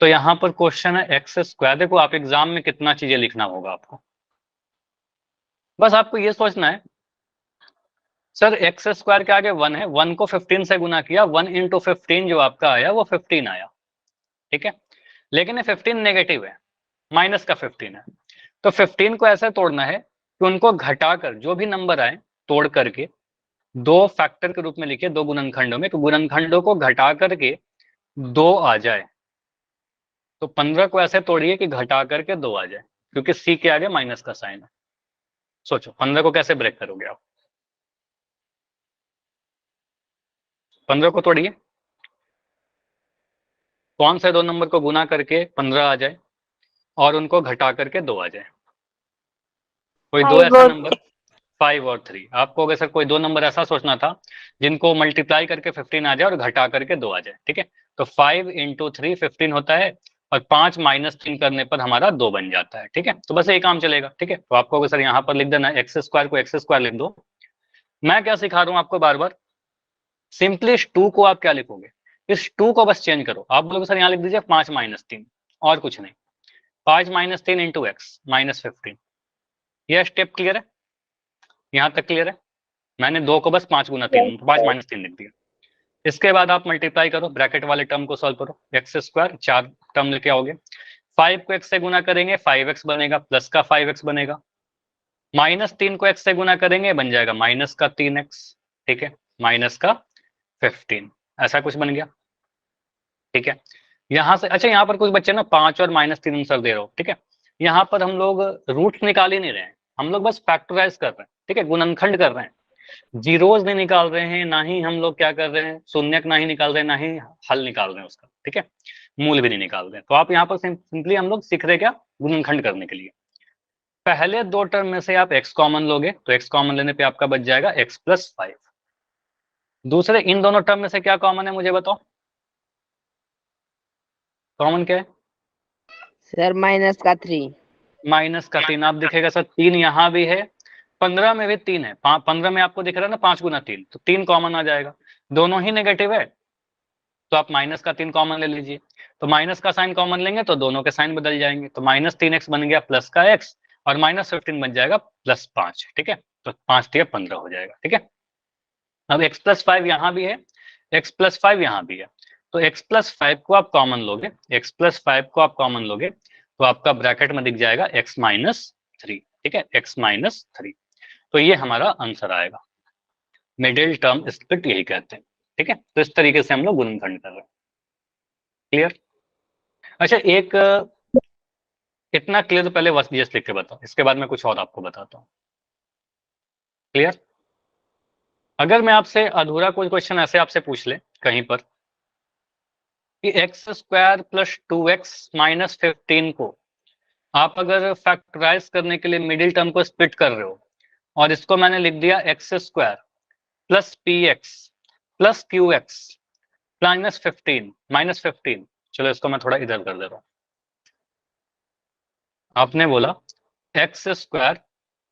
तो यहाँ पर क्वेश्चन है एक्स स्क्वायर। देखो आप एग्जाम में कितना चीजें लिखना होगा आपको, बस आपको ये सोचना है सर एक्स स्क्वायर के आगे 1 है, 1 को 15 से गुना किया, 1 इंटू 15 जो आपका आया वो 15 आया, ठीक है। लेकिन ये 15 नेगेटिव है, माइनस का 15 है, तो 15 को ऐसे तोड़ना है कि उनको घटाकर जो भी नंबर आए तोड़ करके दो फैक्टर के रूप में लिखिए, दो गुणनखंडों में, तो गुणनखंडों को घटा करके 2 आ जाए। तो 15 को ऐसे तोड़िए कि घटा करके 2 आ जाए, क्योंकि सी के आगे माइनस का साइन है। सोचो 15 को कैसे ब्रेक करोगे आप। 15 को तोड़िए, कौन से दो नंबर को गुना करके 15 आ जाए और उनको घटा करके 2 आ जाए। कोई दो ऐसा नंबर, 5 और 3। आपको अगर सर कोई दो नंबर ऐसा सोचना था जिनको मल्टीप्लाई करके 15 आ जाए और घटा करके 2 आ जाए, ठीक है। तो 5 इंटू 3 15 होता है, और 5 माइनस 3 करने पर हमारा 2 बन जाता है, ठीक है। तो बस यही काम चलेगा, ठीक है। तो आपको अगर सर यहाँ पर लिख देना एक्स स्क्वायर को एक्स स्क्वायर लिख दो। मैं क्या सिखा रहा हूँ आपको बार बार, सिंपली इस 2 को आप क्या लिखोगे, इस 2 को बस चेंज करो। आप बोलोगे सर यहाँ लिख दीजिए 5 माइनस 3, और कुछ नहीं। 5 माइनस 3 इंटू एक्स माइनस 15। यह स्टेप क्लियर है, यहाँ तक क्लियर है। मैंने 2 को बस 5 गुना 3, 5 माइनस 3 लिख दिया। इसके बाद आप मल्टीप्लाई करो, ब्रैकेट वाले टर्म को सॉल्व करो, एक्स स्क्वायर 4 टर्म लेके आओगे, 5 को x से गुना करेंगे 5x बनेगा, प्लस का 5x बनेगा, माइनस 3 को x से गुना करेंगे बन जाएगा माइनस का 3x, ठीक है, माइनस का 15, ऐसा कुछ बन गया, ठीक है। यहां से अच्छा, यहाँ पर कुछ बच्चे ना 5 और माइनस 3 आंसर दे रहे हो, ठीक है। यहाँ पर हम लोग रूट निकाल ही नहीं रहे हैं, हम लोग बस फैक्टराइज कर रहे हैं, ठीक है, गुणनखंड कर रहे हैं। जीरोज नहीं निकाल रहे हैं, ना ही हम लोग क्या कर रहे हैं, शून्यक ना ही निकाल रहे हैं, ना ही हल निकाल रहे हैं उसका, ठीक है, मूल भी नहीं निकाल रहे हैं। तो आप यहाँ पर सिंपली हम लोग सीख रहे क्या, गुणनखंड करने के लिए। पहले दो टर्म में से आप x कॉमन लोगे, तो x कॉमन लेने पे आपका बच जाएगा x प्लस 5। दूसरे इन दोनों टर्म में से क्या कॉमन है मुझे बताओ, कॉमन क्या है सर माइनस का 3। माइनस का 3। आप दिखेगा सर 3 यहाँ भी है, 15 में भी 3 है, 15 में आपको दिख रहा है ना 5 गुना 3, तो 3 कॉमन आ जाएगा। दोनों ही नेगेटिव है, तो आप माइनस का 3 कॉमन ले लीजिए। तो माइनस का साइन कॉमन लेंगे तो दोनों के साइन बदल जाएंगे, तो माइनस 3x बन गया प्लस का x, और माइनस 15 बन जाएगा प्लस 5, ठीक है। तो 5 3 15 हो जाएगा, ठीक है। अब x प्लस 5 यहाँ भी है, x प्लस 5 यहाँ भी है, तो x प्लस 5 को आप कॉमन लोगे, x प्लस 5 को आप कॉमन लोगे तो आपका ब्रैकेट में दिख जाएगा x माइनस 3, ठीक है, x माइनस 3। तो ये हमारा आंसर आएगा, मिडिल टर्म स्प्लिट यही कहते हैं, ठीक है। तो इस तरीके से हम लोग गुणनखंड कर रहे हैं, क्लियर। अच्छा एक इतना क्लियर तो पहले वर्स लिख के बताओ, इसके बाद मैं कुछ और आपको बताता हूँ, क्लियर। अगर मैं आपसे अधूरा कोई क्वेश्चन ऐसे आपसे पूछ ले कहीं पर कि x square plus 2x minus 15 को आप अगर फैक्टराइज करने के लिए मिडिल टर्म को स्प्लिट कर रहे हो, और इसको मैंने लिख दिया x square plus p x plus q x minus 15। चलो इसको मैं थोड़ा इधर कर दे रहा हूँ। आपने बोला x square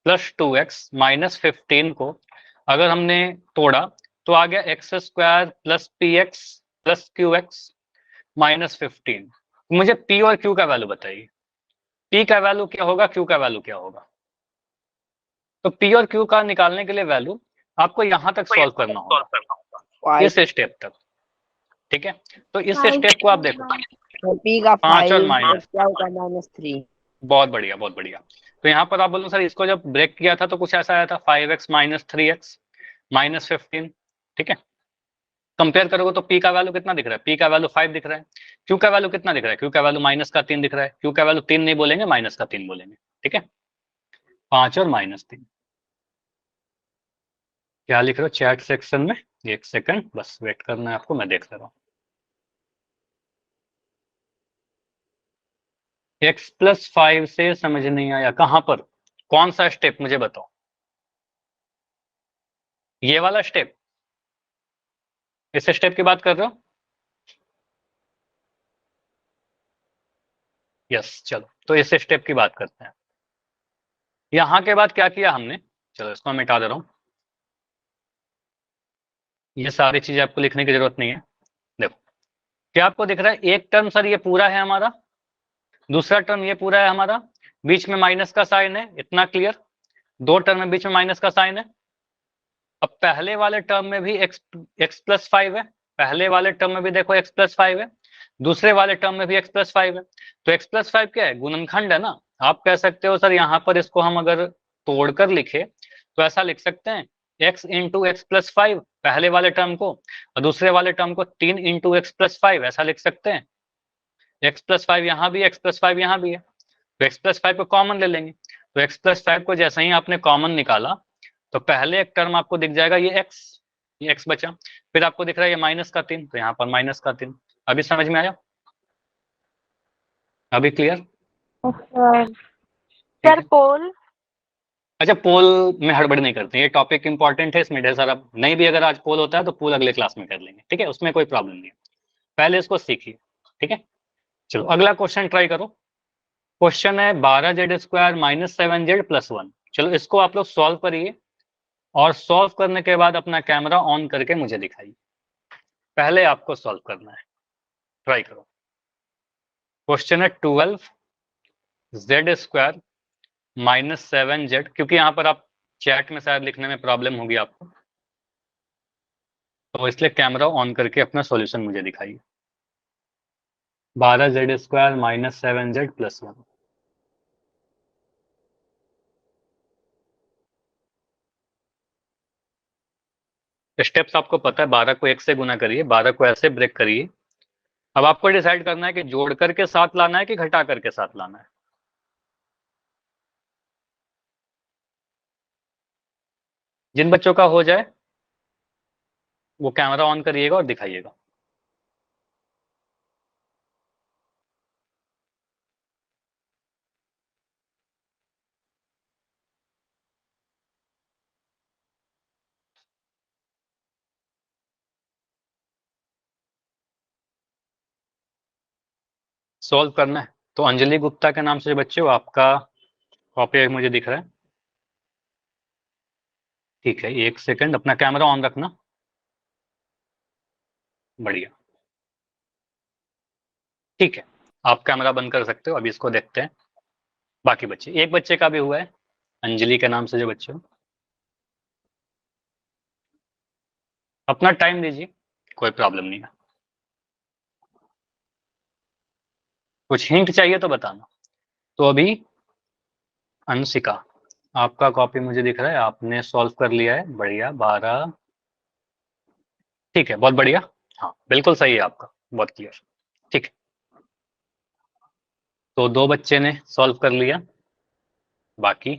plus 2x minus 15 को अगर हमने तोड़ा तो आ गया x square plus p x plus q x minus 15। मुझे p और q का वैल्यू बताइए, p का वैल्यू क्या होगा, q का वैल्यू क्या होगा। तो p और q का निकालने के लिए वैल्यू आपको यहां तक सॉल्व करना होगा, इस स्टेप तक, ठीक है। तो इस स्टेप को आप देखो, पी का 5 और 5 और माइनस, क्या का -3। बहुत बढ़िया बहुत बढ़िया। तो यहाँ पर आप बोलो सर इसको जब ब्रेक किया था तो कुछ ऐसा आया था 5x माइनस 3x माइनस 15, ठीक है। कंपेयर करोगे तो p का वैल्यू कितना दिख रहा है, p का वैल्यू 5 दिख रहा है, q का वैल्यू कितना दिख रहा है, q का वैल्यू माइनस का 3 दिख रहा है, q का वैल्यू 3 नहीं बोलेंगे माइनस का 3 बोलेंगे, ठीक है। 5 और माइनस 3 क्या लिख रहे हो चैट सेक्शन में, एक सेकंड बस वेट करना है आपको, मैं देख ले रहा हूँ। x प्लस 5 से समझ नहीं आया, कहां पर, कौन सा स्टेप मुझे बताओ, ये वाला स्टेप, इस स्टेप की बात कर रहे हो। यस चलो, तो इस स्टेप की बात करते हैं। यहां के बाद क्या किया हमने, चलो इसको मैं मिटा दे रहा हूं, ये सारी चीजें आपको लिखने की जरूरत नहीं है। देखो क्या आपको दिख रहा है? एक टर्म सर ये पूरा है हमारा, दूसरा टर्म ये पूरा है हमारा, बीच में माइनस का साइन है, इतना क्लियर? दो टर्म में बीच में माइनस का साइन है। अब पहले वाले टर्म में भी x प्लस 5 है, पहले वाले टर्म में भी देखो x प्लस 5 है, दूसरे वाले टर्म में भी x प्लस 5 है। तो x प्लस 5 क्या है? गुणनखंड है ना। आप कह सकते हो सर यहाँ पर इसको हम अगर तोड़कर लिखे तो ऐसा लिख सकते हैं x इंटू एक्स प्लस 5 पहले वाले टर्म को, और दूसरे वाले टर्म को 3 इंटू एक्स प्लस 5, ऐसा लिख सकते हैं। x प्लस 5 यहाँ भी, x प्लस 5 यहाँ भी है, तो x प्लस 5 को कॉमन ले लेंगे। तो x प्लस 5 को जैसे ही आपने कॉमन निकाला तो पहले एक टर्म आपको दिख जाएगा ये x, ये x बचा, फिर आपको दिख रहा है ये माइनस का 3, तो यहाँ पर माइनस का 3। अभी समझ में आया? अभी क्लियर? सर पोल। अच्छा, पोल में हड़बड़ी नहीं करते, ये टॉपिक इंपॉर्टेंट है, इसमें ढेर सारा, नहीं भी अगर आज पोल होता है तो पोल अगले क्लास में कर लेंगे, ठीक है, उसमें कोई प्रॉब्लम नहीं है, पहले इसको सीखिए, ठीक है। चलो अगला क्वेश्चन ट्राई करो। क्वेश्चन है 12z² माइनस 7z प्लस 1। चलो इसको आप लोग सॉल्व करिए, और सॉल्व करने के बाद अपना कैमरा ऑन करके मुझे दिखाइए। पहले आपको सॉल्व करना है, ट्राई करो। क्वेश्चन है 12z² माइनस 7z, क्योंकि यहाँ पर आप चैट में शायद लिखने में प्रॉब्लम होगी आपको, तो इसलिए कैमरा ऑन करके अपना सॉल्यूशन मुझे दिखाइए। 12z² minus 7z plus 1। Steps आपको पता है, 12 को 1 से गुना करिए, 12 को ऐसे ब्रेक करिए। अब आपको डिसाइड करना है कि जोड़ करके साथ लाना है कि घटा करके साथ लाना है। जिन बच्चों का हो जाए वो कैमरा ऑन करिएगा और दिखाइएगा। सॉल्व करना है तो अंजलि गुप्ता के नाम से जो बच्चे हो, आपका कॉपी मुझे दिख रहा है, ठीक है। एक सेकंड, अपना कैमरा ऑन रखना, बढ़िया, ठीक है। आप कैमरा बंद कर सकते हो। अभी इसको देखते हैं बाकी बच्चे। एक बच्चे का भी हुआ है, अंजलि के नाम से जो बच्चे हो, अपना टाइम दीजिए, कोई प्रॉब्लम नहीं है। कुछ हिंट चाहिए तो बताना। तो अभी अंशिका, आपका कॉपी मुझे दिख रहा है, आपने सॉल्व कर लिया है, बढ़िया। 12, ठीक है, बहुत बढ़िया, हाँ बिल्कुल सही है आपका, बहुत क्लियर, ठीक है। तो दो बच्चे ने सॉल्व कर लिया, बाकी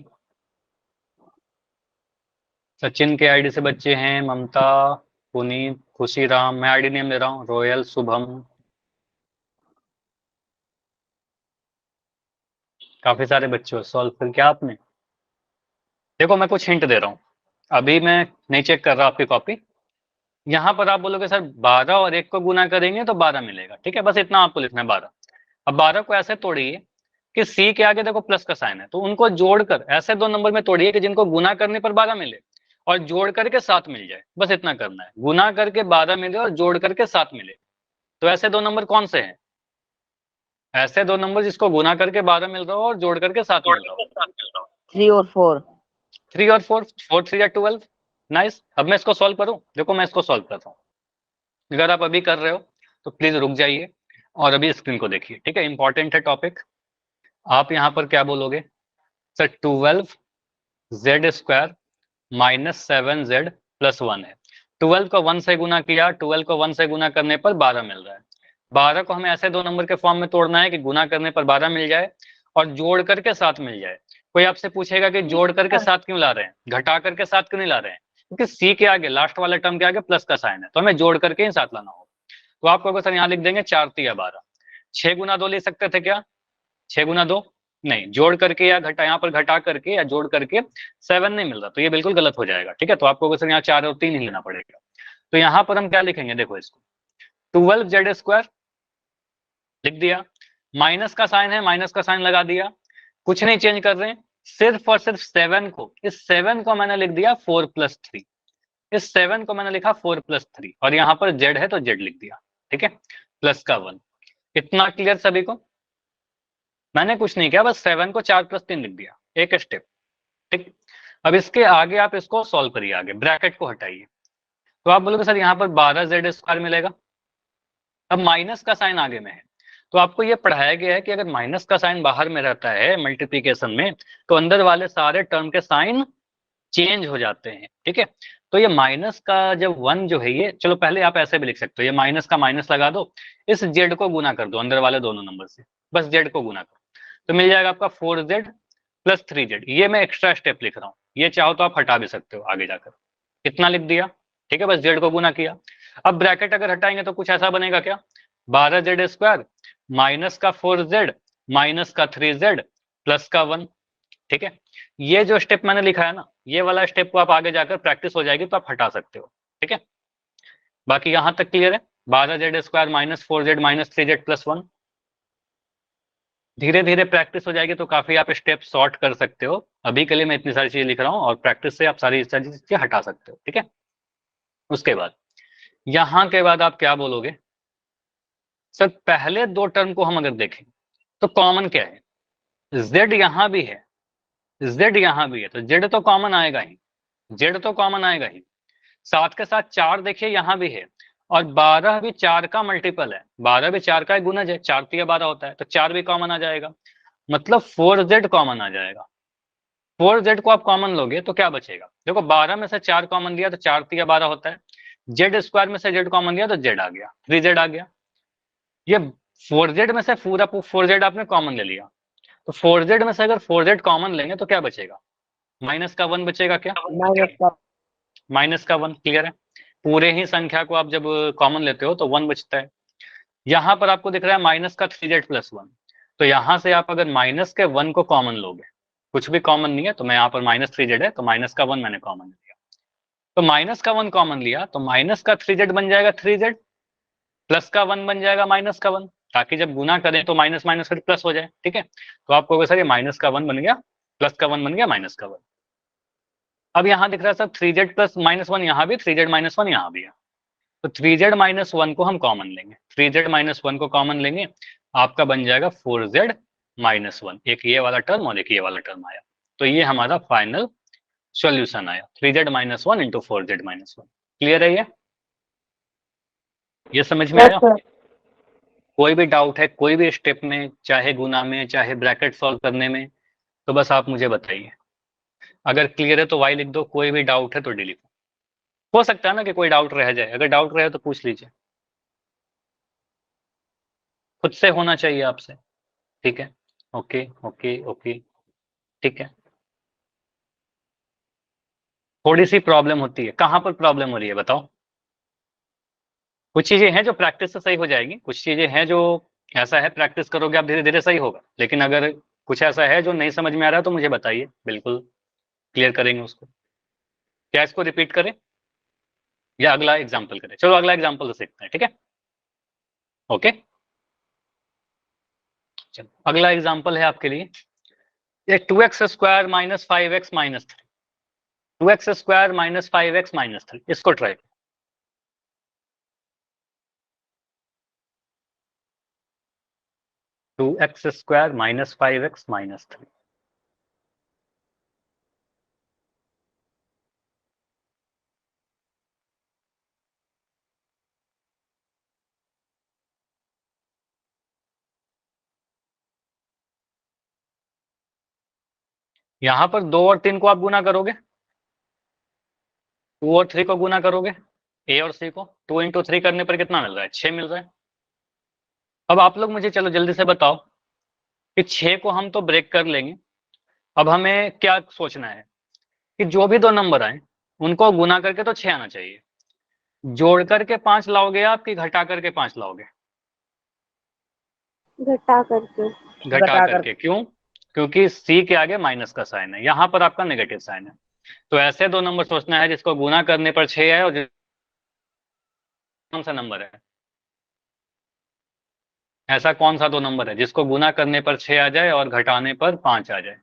सचिन के आईडी से बच्चे हैं ममता, पुनीत, खुशी राम, मैं आईडी नेम ले रहा हूँ, रोयल, शुभम, काफी सारे बच्चे हो। सॉल्व कर क्या आपने? देखो मैं कुछ हिंट दे रहा हूँ, अभी मैं नहीं चेक कर रहा आपकी कॉपी। यहाँ पर आप बोलोगे सर 12 और 1 को गुना करेंगे तो 12 मिलेगा, ठीक है, बस इतना आपको लिखना है 12। अब 12 को ऐसे तोड़िए कि सी के आगे देखो प्लस का साइन है, तो उनको जोड़कर ऐसे दो नंबर में तोड़िए कि जिनको गुना करने पर 12 मिले और जोड़ करके 7 मिल जाए, बस इतना करना है। गुना करके 12 मिले और जोड़ करके 7 मिले, तो ऐसे दो नंबर कौन से हैं? ऐसे दो नंबर जिसको गुना करके 12 मिल रहा हो और जोड़ करके 7 मिल रहा हो। 3 और 4। 3 और 4, 4 3 या 12, नाइस। अब मैं इसको सॉल्व करूं, देखो मैं इसको सॉल्व करता हूँ। अगर आप अभी कर रहे हो तो प्लीज रुक जाइए और अभी स्क्रीन को देखिए, ठीक है, इंपॉर्टेंट है टॉपिक। आप यहाँ पर क्या बोलोगे? Sir 12z² minus 7z plus 1 है। 12 को 1 से गुना किया, 12 को 1 से गुना करने पर 12 मिल रहा है। 12 को हमें ऐसे दो नंबर के फॉर्म में तोड़ना है कि गुना करने पर 12 मिल जाए और जोड़ करके 7 मिल जाए। कोई आपसे पूछेगा कि जोड़ करके 7 क्यों ला रहे हैं, घटा करके 7 क्यों नहीं ला रहे हैं? क्योंकि सी के आगे, लास्ट वाले टर्म के आगे प्लस का साइन है, तो हमें जोड़ करके ही 7 लाना होगा। तो आप कहोगे सर यहाँ लिख देंगे 4 3 12। 6 गुना 2 ले सकते थे क्या? 6 गुना 2 नहीं, जोड़ करके या घटा, यहाँ पर घटा करके या जोड़ करके 7 नहीं मिल रहा, तो ये बिल्कुल गलत हो जाएगा, ठीक है। तो आपको सर यहाँ 4 और 3 ही लेना पड़ेगा। तो यहाँ पर हम क्या लिखेंगे, देखो इसको 12z² लिख दिया, माइनस का साइन है, माइनस का साइन लगा दिया, कुछ नहीं चेंज कर रहे हैं, सिर्फ और सिर्फ 7 को, इस 7 को मैंने लिख दिया 4 + 3, इस 7 को मैंने लिखा 4 + 3, और यहाँ पर z है तो z लिख दिया, ठीक है। प्लस का 1। इतना क्लियर सभी को? मैंने कुछ नहीं किया, बस 7 को 4 + 3 लिख दिया, एक स्टेप। ठीक, अब इसके आगे आप इसको सॉल्व करिए, आगे ब्रैकेट को हटाइए, तो आप बोलोगे सर यहाँ पर 12z² मिलेगा। अब माइनस का साइन आगे में है, तो आपको ये पढ़ाया गया है कि अगर माइनस का साइन बाहर में रहता है मल्टीप्लीकेशन में, तो अंदर वाले सारे टर्म के साइन चेंज हो जाते हैं। ठीक है, तो ये माइनस का जब 1 जो है, ये चलो पहले आप ऐसे भी लिख सकते हो, ये माइनस का माइनस लगा दो, इस जेड को गुना कर दो अंदर वाले दोनों नंबर से, बस जेड को गुना करो, तो मिल जाएगा आपका 4z + 3z। ये मैं एक्स्ट्रा स्टेप लिख रहा हूँ, ये चाहो तो आप हटा भी सकते हो आगे जाकर। कितना लिख दिया? ठीक है, बस जेड को गुना किया। अब ब्रैकेट अगर हटाएंगे तो कुछ ऐसा बनेगा क्या, 12z² माइनस का 4z माइनस का 3z प्लस का 1। ठीक है, ये जो स्टेप मैंने लिखा है ना, ये वाला स्टेप को आप आगे जाकर प्रैक्टिस हो जाएगी तो आप हटा सकते हो। ठीक है, बाकी यहां तक क्लियर है? 12z² minus 4z minus 3z plus 1। धीरे धीरे प्रैक्टिस हो जाएगी तो काफी आप स्टेप शॉर्ट कर सकते हो। अभी के लिए मैं इतनी सारी चीजें लिख रहा हूँ और प्रैक्टिस से आप सारी चीजें हटा सकते हो। ठीक है, उसके बाद यहां के बाद आप क्या बोलोगे, सर पहले दो टर्म को हम अगर देखें तो कॉमन क्या है, z यहां भी है, z यहां भी है, तो z तो कॉमन आएगा ही, z तो कॉमन आएगा ही। साथ के साथ 4 देखिए यहां भी है, और 12 भी 4 का मल्टीपल है, 12 भी 4 का एक गुणज है, 4 तिया 12 होता है, तो 4 भी कॉमन आ जाएगा, मतलब 4z कॉमन आ जाएगा। 4z को आप कॉमन लोगे तो क्या बचेगा, देखो 12 में से 4 कॉमन लिया तो 4 तिया 12 होता है, z² में से z कॉमन लिया तो z आ गया, 3z आ गया। ये 4z में से पूरा 4z आपने कॉमन ले लिया, तो 4z में से अगर 4z कॉमन लेंगे तो क्या बचेगा, माइनस का 1 बचेगा क्या, माइनस का माइनस का 1। क्लियर है? पूरे ही संख्या को आप जब कॉमन लेते हो तो 1 बचता है। यहां पर आपको दिख रहा है माइनस का 3z प्लस 1, तो यहां से आप अगर माइनस के 1 को कॉमन लोगे, कुछ भी कॉमन नहीं है, तो मैं यहाँ पर -3z है तो माइनस का 1 मैंने कॉमन लिया, तो माइनस का 1 कॉमन लिया तो माइनस का 3z बन जाएगा 3z, प्लस का 1 बन जाएगा माइनस का 1, ताकि जब गुना करें तो माइनस माइनस फिर प्लस हो जाए। ठीक है, तो आप कहोगे सर ये माइनस का 1 बन गया, प्लस का 1 बन गया, माइनस का 1। अब यहाँ दिख रहा है सर 3z प्लस -1 यहाँ भी, 3z -1 यहाँ भी है, तो 3z -1 को हम कॉमन लेंगे, 3z -1 को कॉमन लेंगे, आपका बन जाएगा 4z -1। एक ये वाला टर्म और एक ये वाला टर्म आया, तो ये हमारा फाइनल सॉल्यूशन आया, 3z -1 इंटू 4z -1। क्लियर है? ये समझ में आया? कोई भी डाउट है कोई भी स्टेप में, चाहे गुना में चाहे ब्रैकेट सॉल्व करने में, तो बस आप मुझे बताइए। अगर क्लियर है तो वाई लिख दो, कोई भी डाउट है तो डी लिखो। हो सकता है ना कि कोई डाउट रह जाए, अगर डाउट रहे तो पूछ लीजिए, खुद से होना चाहिए आपसे। ठीक है, ओके ओके ओके, ठीक है। थोड़ी सी प्रॉब्लम होती है, कहाँ पर प्रॉब्लम हो रही है बताओ? कुछ चीजें हैं जो प्रैक्टिस से सही हो जाएगी, कुछ चीजें हैं जो ऐसा है प्रैक्टिस करोगे आप धीरे धीरे सही होगा, लेकिन अगर कुछ ऐसा है जो नहीं समझ में आ रहा है तो मुझे बताइए, बिल्कुल क्लियर करेंगे उसको। क्या इसको रिपीट करें या अगला एग्जाम्पल करें? चलो अगला एग्जाम्पल से सीखते हैं, ठीक है, ओके। चलो अगला एग्जाम्पल है आपके लिए, ये 2x² - 5x - 3, 2x² - 5x - 3, इसको ट्राई करो। 2x² - 5x - 3। यहां पर 2 और 3 को आप गुना करोगे, 2 और 3 को गुना करोगे, ए और सी को, 2 इंटू 3 करने पर कितना मिल रहा है, 6 मिल रहा है। अब आप लोग मुझे चलो जल्दी से बताओ कि 6 को हम तो ब्रेक कर लेंगे, अब हमें क्या सोचना है कि जो भी दो नंबर आए उनको गुना करके तो 6 आना चाहिए, जोड़ करके 5 लाओगे आप कि घटा करके 5 लाओगे? घटा करके। घटा करके। क्यों? क्योंकि सी के आगे माइनस का साइन है, यहां पर आपका नेगेटिव साइन है, तो ऐसे दो नंबर सोचना है जिसको गुना करने पर 6 है, और कौन सा नंबर है, ऐसा कौन सा दो नंबर है जिसको गुना करने पर 6 आ जाए और घटाने पर 5 आ जाए?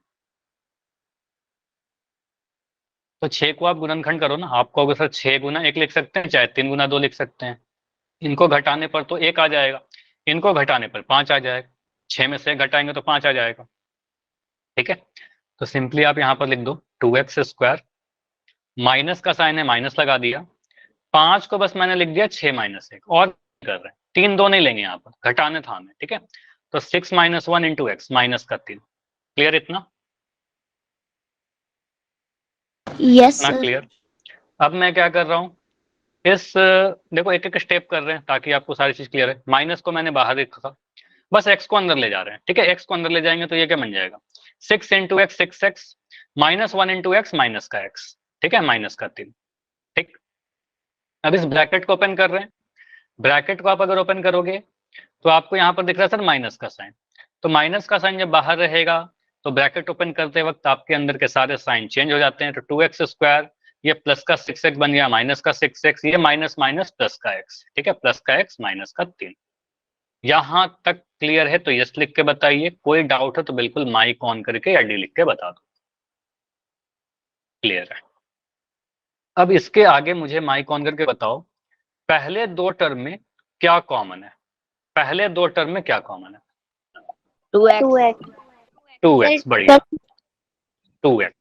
तो 6 को आप गुणनखंड करो ना, आप कहोगे सर 6 गुना 1 लिख सकते हैं, चाहे 3 गुना 2 लिख सकते हैं, इनको घटाने पर तो 1 आ जाएगा, इनको घटाने पर 5 आ जाएगा, 6 में से 1 घटाएंगे तो 5 आ जाएगा। ठीक है, तो सिंपली आप यहाँ पर लिख दो 2x², माइनस का साइन है माइनस लगा दिया, 5 को बस मैंने लिख दिया 6-1 और कर रहे हैं, 3 2 नहीं लेंगे यहाँ पर, घटाने था हमें। ठीक है, तो 6 - 1 इंटू एक्स, माइनस का 3। क्लियर इतना? यस इतना सर। क्लियर? अब मैं क्या कर रहा हूँ, इस देखो एक एक स्टेप कर रहे हैं ताकि आपको सारी चीज क्लियर है। माइनस को मैंने बाहर रखा था, बस एक्स को अंदर ले जा रहे हैं। ठीक है, एक्स को अंदर ले जाएंगे तो ये क्या बन जाएगा, 6 into x 6x, -1 into x minus का एक्स। ठीक है, माइनस का 3। ठीक, अब इस ब्रैकेट को ओपन कर रहे हैं, ब्रैकेट को आप अगर ओपन करोगे तो आपको यहाँ पर दिख रहा है सर माइनस का साइन, तो माइनस का साइन जब बाहर रहेगा तो ब्रैकेट ओपन करते वक्त आपके अंदर के सारे साइन चेंज हो जाते हैं। तो 2x², ये प्लस का 6x बन गया, माइनस का 6x, ये माइनस माइनस प्लस का x। ठीक है, प्लस का x माइनस का 3। यहां तक क्लियर है तो यस लिख के बताइए, कोई डाउट है तो बिल्कुल माइक ऑन करके या डी लिख के बता दो। क्लियर है? अब इसके आगे मुझे माइक ऑन करके बताओ, पहले दो टर्म में क्या कॉमन है? पहले दो टर्म में क्या कॉमन है? 2x 2x, बढ़िया, 2x।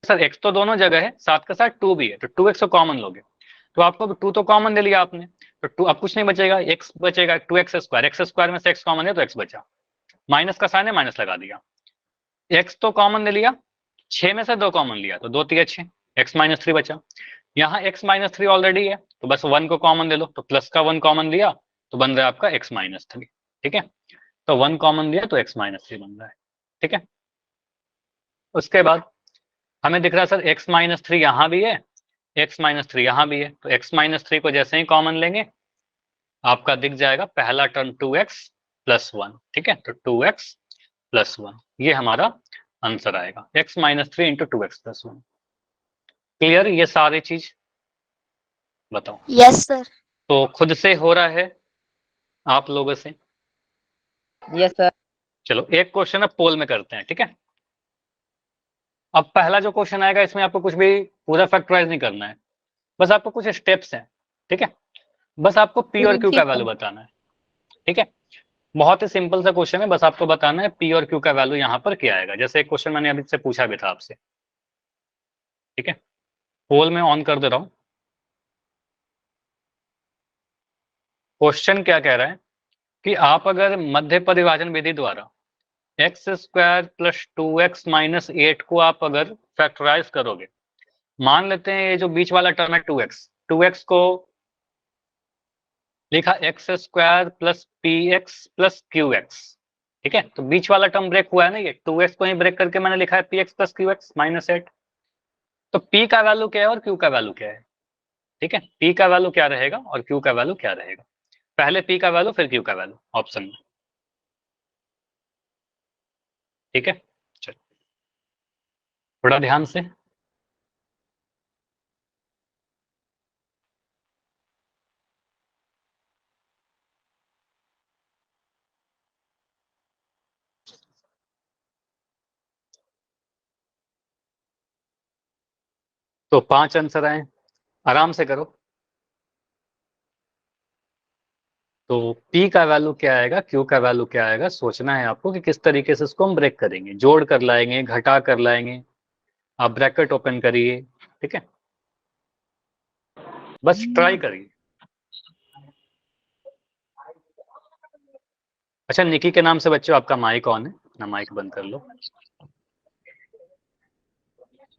सर x तो दोनों जगह है, साथ के साथ 2 भी है, तो 2x को कॉमन लोगे तो आपको 2 तो कॉमन ले लिया आपने, तो 2 अब कुछ नहीं बचेगा, x बचेगा, 2x², x² में से x कॉमन है तो x बचा, माइनस का साइन है माइनस लगा दिया, x तो कॉमन ले लिया, 6 में से 2 कॉमन लिया तो 2 3 6, x - 3 बचा। यहाँ x - 3 ऑलरेडी है तो बस 1 को कॉमन ले लो, तो प्लस का 1 कॉमन लिया तो बन रहा है आपका x - 3। ठीक है, तो 1 कॉमन लिया तो x - 3 बन रहा है। ठीक है, उसके बाद हमें दिख रहा है सर x - 3 यहाँ भी है, x - 3 यहाँ भी है, तो x - 3 को जैसे ही कॉमन लेंगे आपका दिख जाएगा पहला टर्म 2x + 1। ठीक है, तो 2x + 1 ये हमारा आंसर आएगा, x - 3 इंटू 2x + 1। क्लियर ये सारी चीज? बताओ। Yes sir. तो खुद से हो रहा है आप लोगों से? Yes sir. चलो एक क्वेश्चन अब पोल में करते हैं। ठीक है, अब पहला जो क्वेश्चन आएगा इसमें आपको कुछ भी पूरा फैक्टराइज नहीं करना है, बस आपको कुछ स्टेप्स हैं। ठीक है, बस आपको पी और क्यू का वैल्यू बताना है। ठीक है, बहुत ही सिंपल सा क्वेश्चन है, बस आपको बताना है पी और क्यू का वैल्यू यहाँ पर क्या आएगा। जैसे एक क्वेश्चन मैंने अभी से पूछा भी था आपसे। ठीक है, पोल में ऑन कर दे रहा हूँ। क्वेश्चन क्या कह रहा है कि आप अगर मध्य परिभाजन विधि द्वारा x² + 2x - 8 को आप अगर फैक्टराइज करोगे, मान लेते हैं ये जो बीच वाला टर्म है 2x को लिखा x² + px + qx। ठीक है, तो बीच वाला टर्म ब्रेक हुआ है ना, ये 2x को ही ब्रेक करके मैंने लिखा है px + qx -8। तो p का वैल्यू क्या है और q का वैल्यू क्या है? ठीक है, p का वैल्यू क्या रहेगा और q का वैल्यू क्या रहेगा? पहले p का वैल्यू फिर q का वैल्यू ऑप्शन में। ठीक है, चलो थोड़ा ध्यान से। तो 5 आंसर आए, आराम से करो। तो P का वैल्यू क्या आएगा, Q का वैल्यू क्या आएगा, सोचना है आपको कि किस तरीके से इसको हम ब्रेक करेंगे, जोड़ कर लाएंगे, घटा कर लाएंगे। आप ब्रैकेट ओपन करिए। ठीक है, बस ट्राई करिए। अच्छा, निकी के नाम से बच्चों आपका माइक ऑन है ना, माइक बंद कर लो।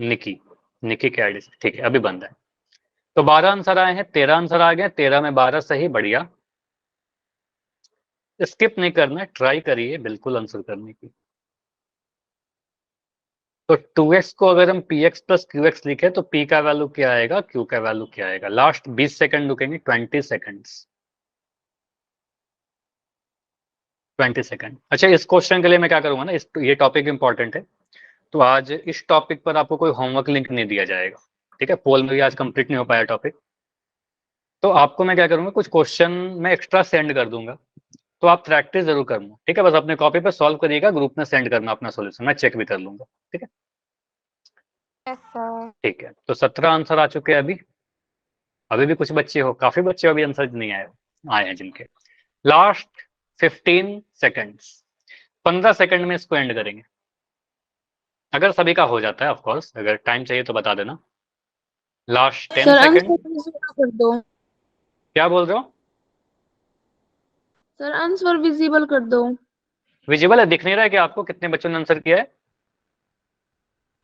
निकी, निकी के आईडी से, ठीक है अभी बंद है। तो 12 आंसर आए हैं, 13 आंसर आ गए, 13 में 12 सही, बढ़िया। स्किप नहीं करना, ट्राई करिए बिल्कुल आंसर करने की। तो 2x को अगर हम px + qx लिखे तो p का वैल्यू क्या आएगा, q का वैल्यू क्या आएगा? लास्ट 20 सेकंड रुकेंगे, 20 सेकंड्स, 20 सेकंड। अच्छा, इस क्वेश्चन के लिए मैं क्या करूंगा ना, ये टॉपिक इंपॉर्टेंट है तो आज इस टॉपिक पर आपको कोई होमवर्क लिंक नहीं दिया जाएगा। ठीक है, पोल में भी आज कंप्लीट नहीं हो पाया टॉपिक, तो आपको मैं क्या करूंगा, कुछ क्वेश्चन मैं एक्स्ट्रा सेंड कर दूंगा, तो आप प्रैक्टिस जरूर करना। ठीक है, बस अपने कॉपी पे सॉल्व करिएगा, ग्रुप में सेंड करना अपना सॉल्यूशन, मैं चेक भी कर लूंगा। ठीक है, ठीक है, तो 17 आंसर आ चुके हैं अभी। अभी भी कुछ बच्चे हो, काफी बच्चे अभी आंसर नहीं आए। आए हैं जिनके। लास्ट 15 सेकंड्स, 15 सेकंड में इसको एंड करेंगे, अगर सभी का हो जाता है ऑफ कोर्स, अगर टाइम चाहिए तो बता देना। Last 10 sir second. आंसर कर दो। क्या बोल रहे हो? सर आंसर विजिबल कर दो। विजिबल है, दिख नहीं रहा है कि आपको कितने बच्चों ने आंसर किया है?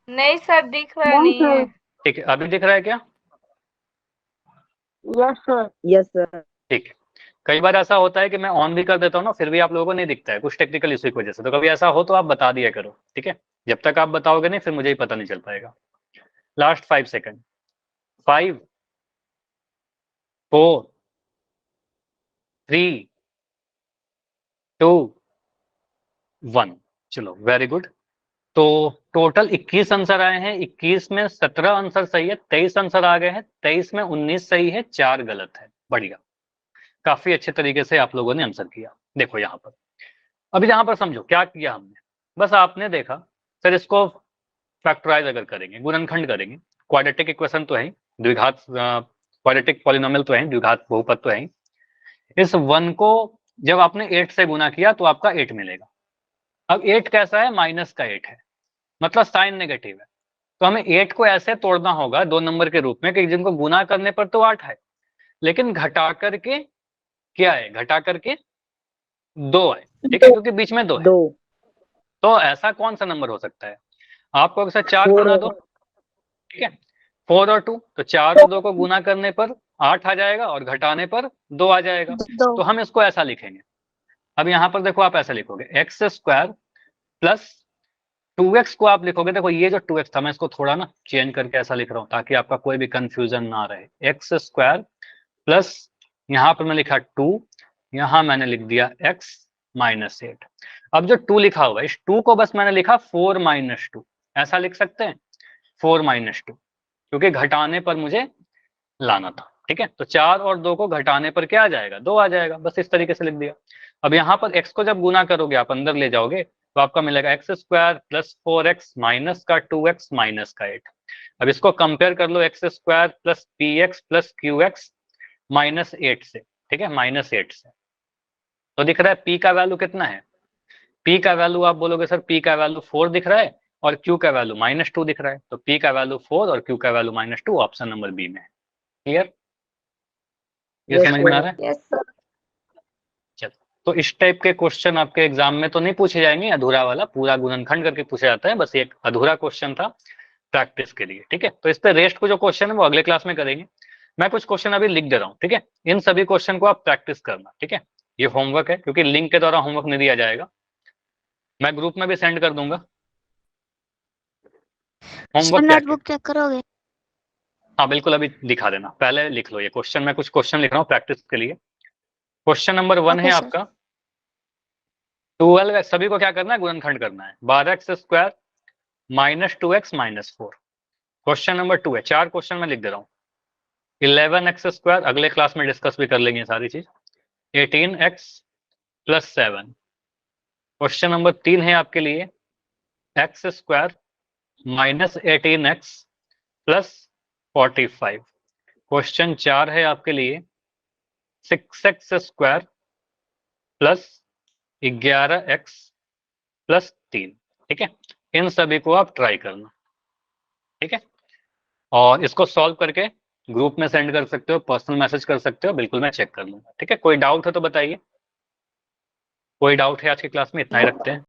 नहीं सर, दिख रहा नहीं है। ठीक है, अभी दिख रहा है क्या? Yes sir. Yes, sir. ठीक है। कई बार ऐसा होता है कि मैं ऑन भी कर देता हूँ ना, फिर भी आप लोगों को नहीं दिखता है, कुछ टेक्निकल इशू की वजह से। तो कभी ऐसा हो तो आप बता दिया करो, ठीक है? जब तक आप बताओगे नहीं, फिर मुझे ही पता नहीं चल पाएगा। Last 5 second. 5 4 3 2 1। चलो, वेरी गुड। तो टोटल 21 आंसर आए हैं, 21 में 17 आंसर सही है, 23 आंसर आ गए हैं, 23 में 19 सही है, 4 गलत है। बढ़िया, काफी अच्छे तरीके से आप लोगों ने आंसर किया। देखो यहाँ पर, अभी यहाँ पर समझो क्या किया हमने। बस आपने देखा, सर इसको फैक्टराइज अगर करेंगे, गुणनखंड करेंगे, क्वाड्रेटिक इक्वेशन तो है ही, द्विघात क्वाड्रेटिक पॉलिनोमियल तो है ही, द्विघात बहुपद तो है ही। इस 1 को जब आपने 8 से गुना किया तो आपका 8 मिलेगा। अब 8 कैसा है? माइनस का 8 है, मतलब साइन नेगेटिव है। तो हमें 8 को ऐसे तोड़ना होगा 2 नंबर के रूप में कि जिनको गुना करने पर तो 8 है, लेकिन घटा करके क्या है? घटा करके 2 है, ठीक है, क्योंकि बीच में 2 है। 2. तो ऐसा कौन सा नंबर हो सकता है? आपको अगर 4 4 बना दो, ठीक है, 4 और 2, तो 4 और 2 को गुना करने पर 8 आ जाएगा और घटाने पर 2 आ जाएगा। तो हम इसको ऐसा लिखेंगे। अब यहाँ पर देखो, आप ऐसा लिखोगे एक्स स्क्वायर प्लस 2x को आप लिखोगे। देखो ये जो 2x था, मैं इसको थोड़ा ना चेंज करके ऐसा लिख रहा हूँ ताकि आपका कोई भी कंफ्यूजन ना रहे। एक्स स्क्वायर प्लस, यहाँ पर मैं लिखा 2, यहाँ मैंने लिख दिया x माइनस 8। अब जो 2 लिखा हुआ है, इस 2 को बस मैंने लिखा 4 माइनस 2, ऐसा लिख सकते हैं 4 माइनस 2, क्योंकि घटाने पर मुझे लाना था, ठीक है। तो 4 और 2 को घटाने पर क्या आ जाएगा? 2 आ जाएगा, बस इस तरीके से लिख दिया। अब यहाँ पर x को जब गुना करोगे, आप अंदर ले जाओगे, तो आपका मिलेगा x square plus 4x minus का 2x माइनस का 8। अब इसको कंपेयर कर लो, x square plus p x plus q x minus 8 से, ठीक है, माइनस 8 से। तो दिख रहा है p का वैल्यू कितना है? p का वैल्यू आप बोलोगे सर p का वैल्यू 4 दिख रहा है और q का वैल्यू माइनस 2 दिख रहा है। तो p का वैल्यू 4 और q का value minus 2, option number B में है। क्लियर? ये Yes, समझ में आ sir. रहा है? Yes sir. चलो, तो इस टाइप के क्वेश्चन आपके एग्जाम में तो नहीं पूछे जाएंगे, अधूरा वाला पूरा गुणनखंड करके पूछा जाता है, बस एक अधूरा क्वेश्चन था प्रैक्टिस के लिए, ठीक है। तो इस पे रेस्ट को जो क्वेश्चन है वो अगले क्लास में करेंगे। मैं कुछ क्वेश्चन अभी लिख दे रहा हूँ, ठीक है। इन सभी क्वेश्चन को आप प्रैक्टिस करना, ठीक है। ये होमवर्क है, क्योंकि लिंक के द्वारा होमवर्क नहीं दिया जाएगा, मैं ग्रुप में भी सेंड कर दूंगा। होमवर्क क्या नोटबुक चेक करोगे? हाँ बिल्कुल, अभी दिखा देना, पहले लिख लो ये क्वेश्चन। मैं कुछ क्वेश्चन लिख रहा हूँ प्रैक्टिस के लिए। क्वेश्चन नंबर 1 है Okay, sir. आपका 12, सभी को क्या करना है? गुणनखंड करना है। 12x square minus 2x minus 4। Question number 2 है, 4 क्वेश्चन मैं लिख दे रहा हूँ। 11x स्क्वायर, अगले क्लास में डिस्कस भी कर लेंगे सारी चीज। 18x plus 7। क्वेश्चन नंबर 3 है आपके लिए x square minus 18x plus 45। Question 4 है आपके लिए 6x square plus 11x plus 3, ठीक है। इन सभी को आप ट्राई करना, ठीक है, और इसको सॉल्व करके ग्रुप में सेंड कर सकते हो, पर्सनल मैसेज कर सकते हो, बिल्कुल मैं चेक कर लूंगा, ठीक है। कोई डाउट है तो बताइए। कोई डाउट है आज की क्लास में? इतना ही रखते हैं।